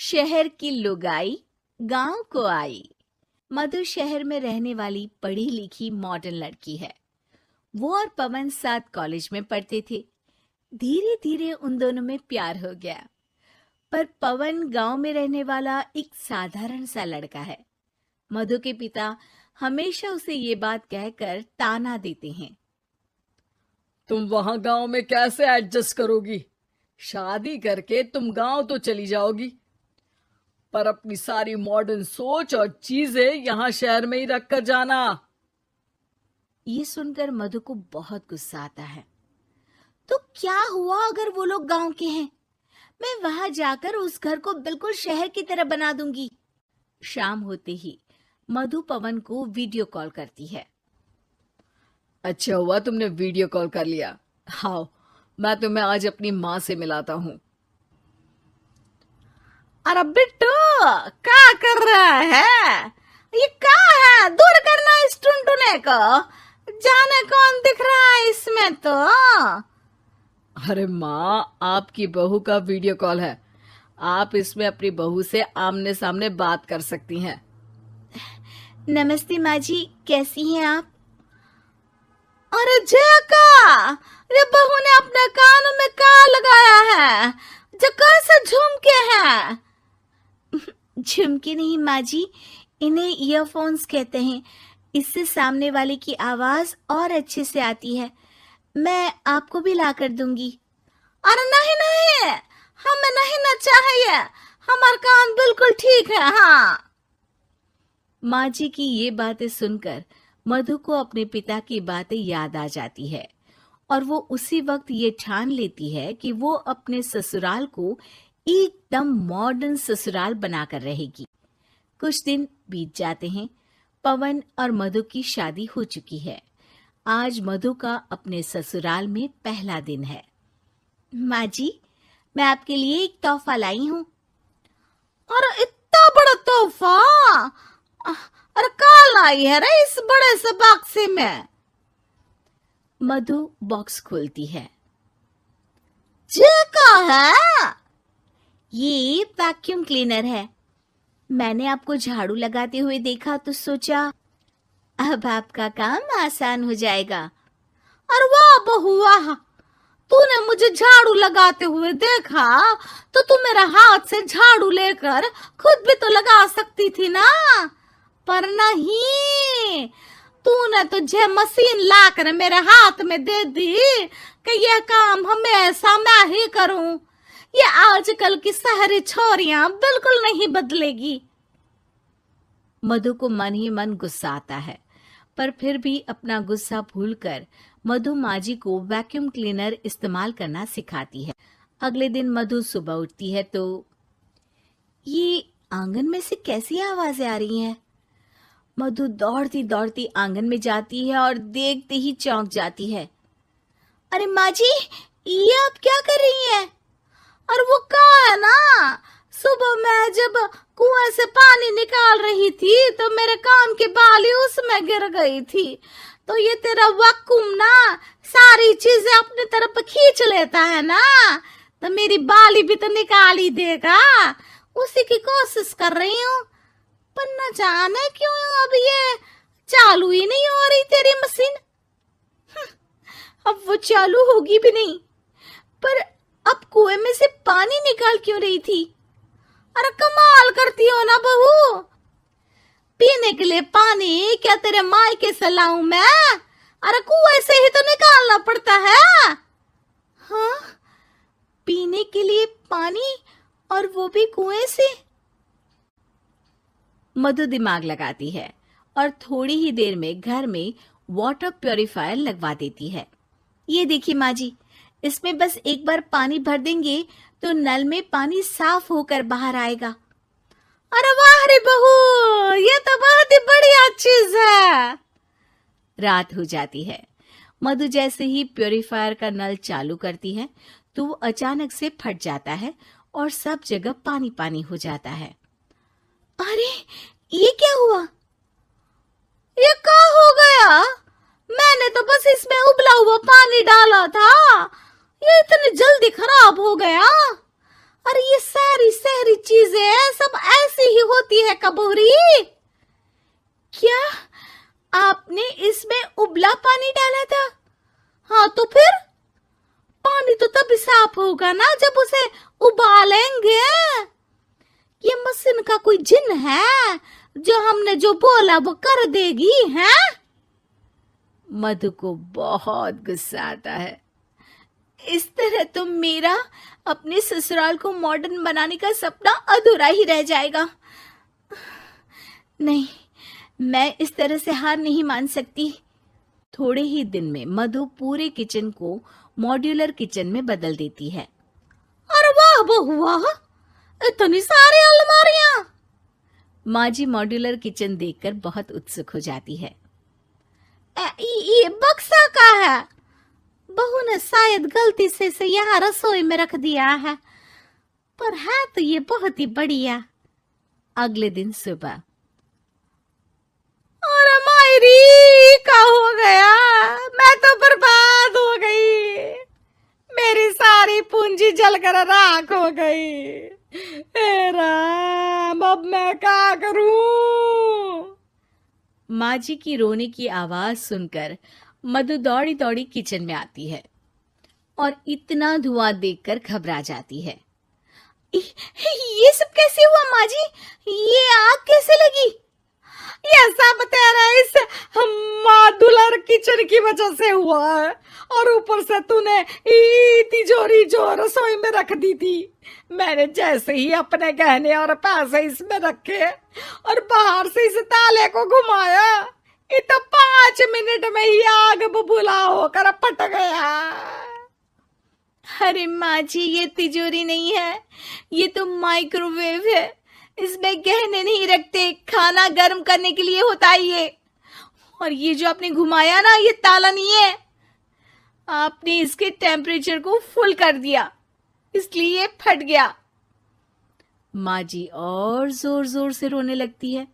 शहर की लुगाई गांव को आई। मधु शहर में रहने वाली पढ़ी लिखी मॉडर्न लड़की है। वो और पवन साथ कॉलेज में पढ़ते थे। धीरे धीरे उन दोनों में प्यार हो गया। पर पवन गांव में रहने वाला एक साधारण सा लड़का है। मधु के पिता हमेशा उसे ये बात कहकर ताना देते हैं, तुम वहां गांव में कैसे एडजस्ट करोगी? शादी करके तुम गांव तो चली जाओगी, पर अपनी सारी मॉडर्न सोच और चीजें यहाँ शहर में ही रख कर जाना। ये सुनकर मधु को बहुत गुस्सा आता है। तो क्या हुआ अगर वो लोग गांव के हैं? मैं वहां जाकर उस घर को बिल्कुल शहर की तरह बना दूंगी। शाम होते ही मधु पवन को वीडियो कॉल करती है। अच्छा हुआ तुमने वीडियो कॉल कर लिया। आओ, मैं तुम्हें आज अपनी माँ से मिलाता हूँ। अरे बिट्टू, क्या कर रहा है? ये क्या है? दूर करना इस टुनटुने को। जाने कौन दिख रहा है इसमें तो। अरे माँ, आपकी बहू का वीडियो कॉल है। आप इसमें अपनी बहू से आमने सामने बात कर सकती हैं। नमस्ते माँ जी, कैसी हैं आप? अरे जका, ये बहू ने अपने कानों में क्या लगाया है? जो कैसे झुमके हैं? झुमके नहीं माँ जी, इन्हें ईयरफोन्स कहते हैं। इससे सामने वाले की आवाज और अच्छे से आती है। मैं आपको भी ला कर दूंगी। अरे नहीं नहीं, हमें नहीं ना चाहिए। हमारा कान बिल्कुल ठीक है। हाँ। माँ जी की ये बातें सुनकर मधु को अपने पिता की बातें याद आ जाती है और वो उसी वक्त ये ठान लेती है कि वो अपने ससुराल को एकदम मॉडर्न ससुराल बनाकर रहेगी। कुछ दिन बीत जाते हैं। पवन और मधु की शादी हो चुकी है। आज मधु का अपने ससुराल में पहला दिन है। माँ जी, मैं आपके लिए एक तोहफा लाई हूँ। अरे इतना बड़ा तोहफा! अरे क्या लाई है रे इस बड़े से बक्से में? मधु बॉक्स खोलती है। ये क्या है? ये वैक्यूम क्लीनर है। मैंने आपको झाड़ू लगाते हुए देखा तो सोचा अब आपका काम आसान हो जाएगा। अरे वाह बहू वाह, तूने मुझे झाड़ू लगाते हुए देखा तो तू मेरा हाथ से झाड़ू लेकर खुद भी तो लगा सकती थी ना। पर नहीं, तूने तो जे मशीन लाकर मेरे हाथ में दे दी कि यह काम हमेशा मैं ही करूं। ये आजकल की शहरी छोरियां बिल्कुल नहीं बदलेगी। मधु को मन ही मन गुस्सा आता है, पर फिर भी अपना गुस्सा भूलकर मधु माजी को वैक्यूम क्लीनर इस्तेमाल करना सिखाती है। अगले दिन मधु सुबह उठती है तो ये आंगन में से कैसी आवाजें आ रही हैं? मधु दौड़ती दौड़ती आंगन में जाती है और देखते ही चौंक जाती है। अरे माँ जी, ये आप क्या कर रही हैं? और वो क्या है ना, सुबह मैं जब कुएं से पानी निकाल रही थी तो मेरे कान की बाली उसमें गिर गई थी। तो ये तेरा वैक्यूम ना सारी चीजें अपनी तरफ खींच लेता है ना, तो मेरी बाली भी तो निकाल ही देगा। उसी की कोशिश कर रही हूँ, पर न जाने क्यों अब ये चालू ही नहीं हो रही तेरी मशीन। अब वो चालू होगी भी नहीं। पर अब कुएं में से पानी निकाल क्यों रही थी? अरे कमाल करती हो ना बहू। पीने के लिए पानी क्या तेरे मायके से लाऊं मैं? अरे कुएं से ही तो निकालना पड़ता है। हाँ, पीने के लिए पानी, और वो भी कुएं से। मधु दिमाग लगाती है और थोड़ी ही देर में घर में वाटर प्यूरिफायर लगवा देती है। ये देखिए माँ जी, इसमें बस एक बार पानी भर देंगे तो नल में पानी साफ होकर बाहर आएगा। अरे वाह रे बहू, ये तो बहुत ही बढ़िया चीज है। रात हो जाती है। मधु जैसे ही प्यूरिफायर का नल चालू करती है तो वो अचानक से फट जाता है और सब जगह पानी पानी हो जाता है। अरे ये क्या हुआ? ये क्या हो गया? मैंने तो बस इसमें उबला हुआ पानी डाला था, ये इतनी जल्दी खराब हो गया। अरे ये सारी शहरी चीजें सब ऐसी ही होती है कबूरी। क्या आपने इसमें उबला पानी डाला था? हाँ तो फिर पानी तो तभी साफ होगा ना जब उसे उबालेंगे। ये मशीन का कोई जिन है जो हमने जो बोला वो कर देगी है? मधु को बहुत गुस्सा आता है। इस तरह तो मेरा अपने ससुराल को मॉडर्न बनाने का सपना अधूरा ही रह जाएगा। नहीं, मैं इस तरह से हार नहीं मान सकती। थोड़े ही दिन में मधु पूरे किचन को मॉड्यूलर किचन में बदल देती है। अरे वाह बहुआ, इतनी सारी अलमारियां! माँ जी मॉड्यूलर किचन देखकर बहुत उत्सुक हो जाती है। ये बक्सा का है? बहू ने शायद गलती से इसे यहाँ रसोई में रख दिया है, पर है तो ये बहुत ही बढ़िया। अगले दिन सुबह, अरे मायरी क्या हो गया? मैं तो बर्बाद हो गई, मेरी सारी पूंजी जलकर राख हो गई। हे राम, अब मैं क्या करूं? माँ जी की रोने की आवाज सुनकर मधु दौड़ी दौड़ी किचन में आती है और इतना धुआं देखकर घबरा जाती है। ये सब कैसे हुआ माँ जी? ये आग कैसे लगी? ये सब तेरा इस मॉड्यूलर किचन की वजह से हुआ है, और ऊपर से तूने तिजोरी जो रसोई में रख दी थी, मैंने जैसे ही अपने गहने और पैसे इसमें रखे और बाहर से इस ताले को घुमाया, ये तो 5 मिनट में ही आग बबूला होकर फट गया। अरे माँ जी, ये तिजोरी नहीं है, ये तो माइक्रोवेव है। इसमें गहने नहीं रखते, खाना गर्म करने के लिए होता है ये। और ये जो आपने घुमाया ना, ये ताला नहीं है, आपने इसके टेम्परेचर को फुल कर दिया, इसलिए ये फट गया। माँ जी और जोर जोर से रोने लगती है।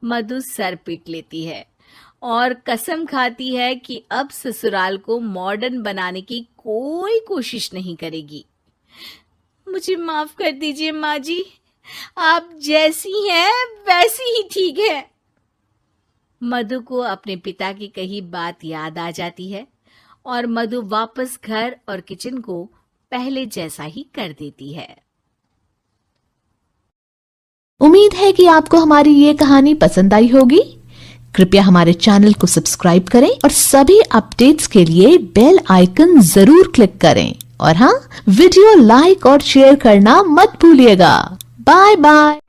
मधु सर पीट लेती है और कसम खाती है कि अब ससुराल को मॉडर्न बनाने की कोई कोशिश नहीं करेगी। मुझे माफ कर दीजिए माँ जी, आप जैसी हैं वैसी ही ठीक है। मधु को अपने पिता की कही बात याद आ जाती है और मधु वापस घर और किचन को पहले जैसा ही कर देती है। उम्मीद है कि आपको हमारी ये कहानी पसंद आई होगी। कृपया हमारे चैनल को सब्सक्राइब करें और सभी अपडेट्स के लिए बेल आइकन जरूर क्लिक करें। और हाँ, वीडियो लाइक और शेयर करना मत भूलिएगा। Bye bye.